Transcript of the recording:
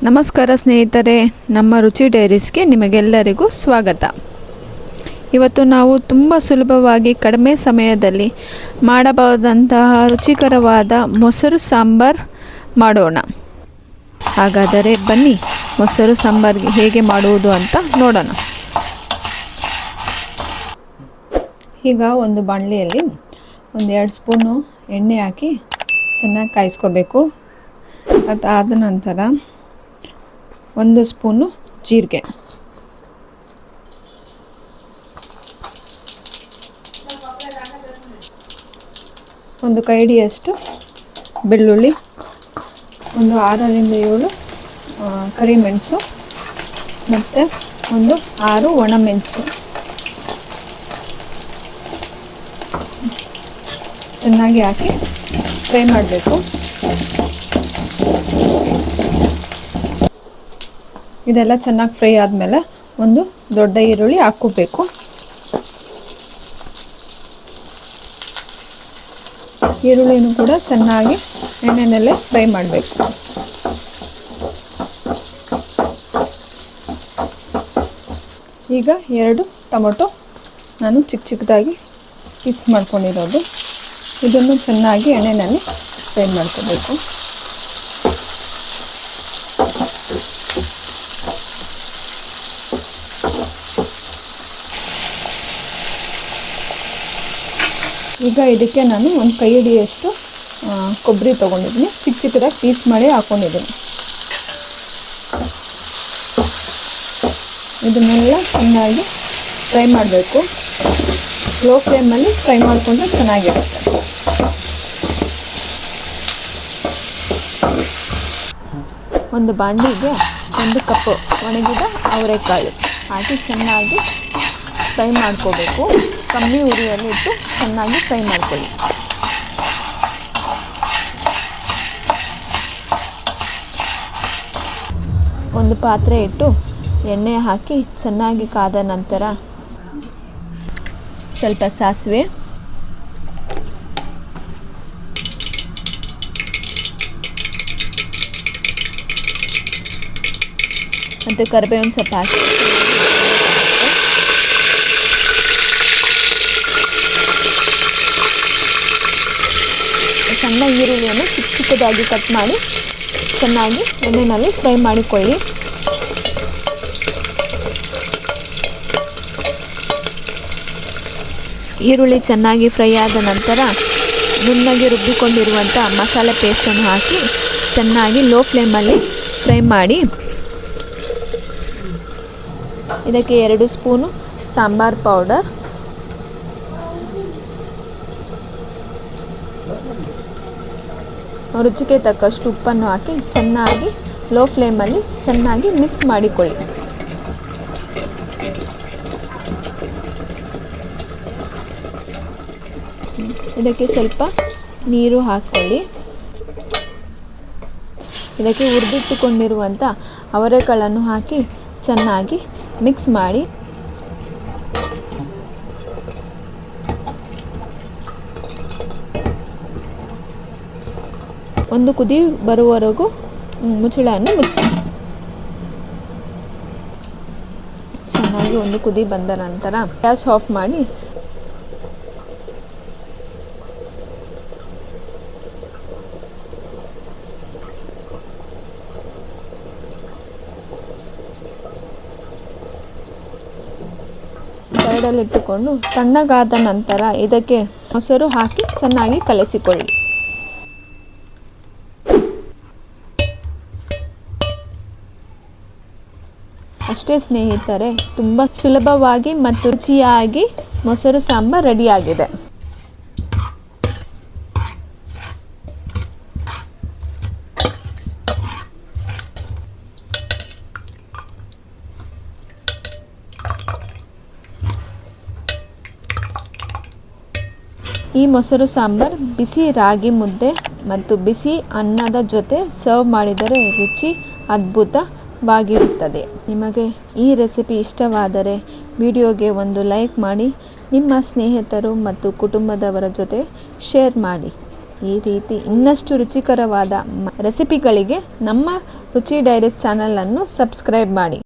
ನಮಸ್ಕಾರ ಸ್ನೇಹಿತರೆ, ನಮ್ಮ ರುಚಿ ಡೈರೀಸ್ಗೆ ನಿಮಗೆಲ್ಲರಿಗೂ ಸ್ವಾಗತ. ಇವತ್ತು ನಾವು ತುಂಬ ಸುಲಭವಾಗಿ ಕಡಿಮೆ ಸಮಯದಲ್ಲಿ ಮಾಡಬಹುದಂತಹ ರುಚಿಕರವಾದ ಮೊಸರು ಸಾಂಬಾರ್ ಮಾಡೋಣ. ಹಾಗಾದರೆ ಬನ್ನಿ ಮೊಸರು ಸಾಂಬಾರ್ಗೆ ಹೇಗೆ ಮಾಡುವುದು ಅಂತ ನೋಡೋಣ. ಈಗ ಒಂದು ಬಾಣಲೆಯಲ್ಲಿ 1-2 ಸ್ಪೂನು ಎಣ್ಣೆ ಹಾಕಿ ಚೆನ್ನಾಗಿ ಕಾಯಿಸ್ಕೋಬೇಕು. ಅದಾದ ನಂತರ 1 ಸ್ಪೂನು ಜೀರಿಗೆ, 1 ಕೈಡಿಯಷ್ಟು ಬೆಳ್ಳುಳ್ಳಿ, 6-7 ಕರಿಮೆಣಸು ಮತ್ತು 6 ಒಣಮೆಣಸು ಚೆನ್ನಾಗಿ ಹಾಕಿ ಫ್ರೈ ಮಾಡಬೇಕು. ಇದೆಲ್ಲ ಚೆನ್ನಾಗಿ ಫ್ರೈ ಆದಮೇಲೆ 1 ದೊಡ್ಡ ಈರುಳ್ಳಿ ಹಾಕ್ಕೋಬೇಕು. ಈರುಳ್ಳಿನೂ ಕೂಡ ಚೆನ್ನಾಗಿ ಎಣ್ಣೆನಲ್ಲೇ ಫ್ರೈ ಮಾಡಬೇಕು. ಈಗ 2 ಟೊಮೊಟೊ ನಾನು ಚಿಕ್ಕ ಚಿಕ್ಕದಾಗಿ ಪೀಸ್ ಮಾಡ್ಕೊಂಡಿರೋದು, ಇದನ್ನು ಚೆನ್ನಾಗಿ ಎಣ್ಣೆನಲ್ಲಿ ಫ್ರೈ ಮಾಡ್ಕೋಬೇಕು. ಈಗ ಇದಕ್ಕೆ ನಾನು 1 ಕೈ ಹಿಡಿಯಷ್ಟು ಕೊಬ್ಬರಿ ತೊಗೊಂಡಿದ್ದೀನಿ, ಚಿಕ್ಕ ಚಿಕ್ಕದಾಗಿ ಪೀಸ್ ಮಾಡಿ ಹಾಕ್ಕೊಂಡಿದ್ದೀನಿ. ಇದನ್ನೆಲ್ಲ ಚೆನ್ನಾಗಿ ಫ್ರೈ ಮಾಡಬೇಕು. ಲೋ ಫ್ಲೇಮಲ್ಲಿ ಫ್ರೈ ಮಾಡಿಕೊಂಡ್ರೆ ಚೆನ್ನಾಗಿರುತ್ತೆ. ಒಂದು ಬಾಣಲಿಗೆ 1 ಕಪ್ಪು ಒಣಗಿದ ಅವರೆಕಾಳು ಹಾಕಿ ಚೆನ್ನಾಗಿ ಫ್ರೈ ಮಾಡ್ಕೋಬೇಕು. ಕಮ್ಮಿ ಉರಿಯಲ್ಲಿ ಇಟ್ಟು ಚೆನ್ನಾಗಿ ಫ್ರೈ ಮಾಡ್ಕೊಳ್ಳಿ. ಒಂದು ಪಾತ್ರೆ ಇಟ್ಟು ಎಣ್ಣೆ ಹಾಕಿ ಚೆನ್ನಾಗಿ ಕಾದ ನಂತರ ಸ್ವಲ್ಪ ಸಾಸಿವೆ, ಮತ್ತು ಕರಿಬೇವಿನ ಸೊಪ್ಪು ಹಾಕಿ ಸಣ್ಣ ಈರುಳ್ಳಿಯನ್ನು ಚಿಕ್ಕ ಚಿಕ್ಕದಾಗಿ ಕಟ್ ಮಾಡಿ ಚೆನ್ನಾಗಿ ಎಣ್ಣೆಯಲ್ಲಿ ಫ್ರೈ ಮಾಡಿಕೊಳ್ಳಿ. ಈರುಳ್ಳಿ ಚೆನ್ನಾಗಿ ಫ್ರೈ ಆದ ನಂತರ ನುಣ್ಣಗೆ ರುಬ್ಬಿಕೊಂಡಿರುವಂಥ ಮಸಾಲೆ ಪೇಸ್ಟನ್ನು ಹಾಕಿ ಚೆನ್ನಾಗಿ ಲೋ ಫ್ಲೇಮಲ್ಲಿ ಫ್ರೈ ಮಾಡಿ. ಇದಕ್ಕೆ 2 ಸ್ಪೂನು ಸಾಂಬಾರ್ ಪೌಡರ್, ರುಚಿಗೆ ತಕ್ಕಷ್ಟು ಉಪ್ಪನ್ನು ಹಾಕಿ ಚೆನ್ನಾಗಿ ಲೋ ಫ್ಲೇಮಲ್ಲಿ ಚೆನ್ನಾಗಿ ಮಿಕ್ಸ್ ಮಾಡಿಕೊಳ್ಳಿ. ಇದಕ್ಕೆ ಸ್ವಲ್ಪ ನೀರು ಹಾಕ್ಕೊಳ್ಳಿ. ಇದಕ್ಕೆ ಹುರಿದಿಟ್ಟುಕೊಂಡಿರುವಂಥ ಅವರೆಕಾಳನ್ನು ಹಾಕಿ ಚೆನ್ನಾಗಿ ಮಿಕ್ಸ್ ಮಾಡಿ. ಒಂದು ಕುದಿ ಬರುವವರೆಗೂ ಮುಚ್ಚಳವನ್ನು ಮುಚ್ಚಿ. ಚೆನ್ನಾಗಿ ಒಂದು ಕುದಿ ಬಂದ ನಂತರ ಗ್ಯಾಸ್ ಆಫ್ ಮಾಡಿ ಸೈಡಲ್ಲಿ ಇಟ್ಟುಕೊಂಡು ತಣ್ಣಗಾದ ನಂತರ ಇದಕ್ಕೆ ಮೊಸರು ಹಾಕಿ ಚೆನ್ನಾಗಿ ಕಲಸಿಕೊಳ್ಳಿ. ಅಷ್ಟೇ ಸ್ನೇಹಿತರೆ, ತುಂಬ ಸುಲಭವಾಗಿ ಮತ್ತು ರುಚಿಯಾಗಿ ಮೊಸರು ಸಾಂಬಾರ್ ರೆಡಿಯಾಗಿದೆ. ಈ ಮೊಸರು ಸಾಂಬಾರ್ ಬಿಸಿ ರಾಗಿ ಮುದ್ದೆ ಮತ್ತು ಬಿಸಿ ಅನ್ನದ ಜೊತೆ ಸರ್ವ್ ಮಾಡಿದರೆ ರುಚಿ ಅದ್ಭುತವಾಗಿರುತ್ತದೆ. ನಿಮಗೆ ಈ ರೆಸಿಪಿ ಇಷ್ಟವಾದರೆ ವಿಡಿಯೋಗೆ ಒಂದು ಲೈಕ್ ಮಾಡಿ, ನಿಮ್ಮ ಸ್ನೇಹಿತರು ಮತ್ತು ಕುಟುಂಬದವರ ಜೊತೆ ಶೇರ್ ಮಾಡಿ. ಈ ರೀತಿ ಇನ್ನಷ್ಟು ರುಚಿಕರವಾದ ರೆಸಿಪಿಗಳಿಗೆ ನಮ್ಮ ರುಚಿ ಡೈರೀಸ್ ಚಾನಲನ್ನು ಸಬ್ಸ್ಕ್ರೈಬ್ ಮಾಡಿ.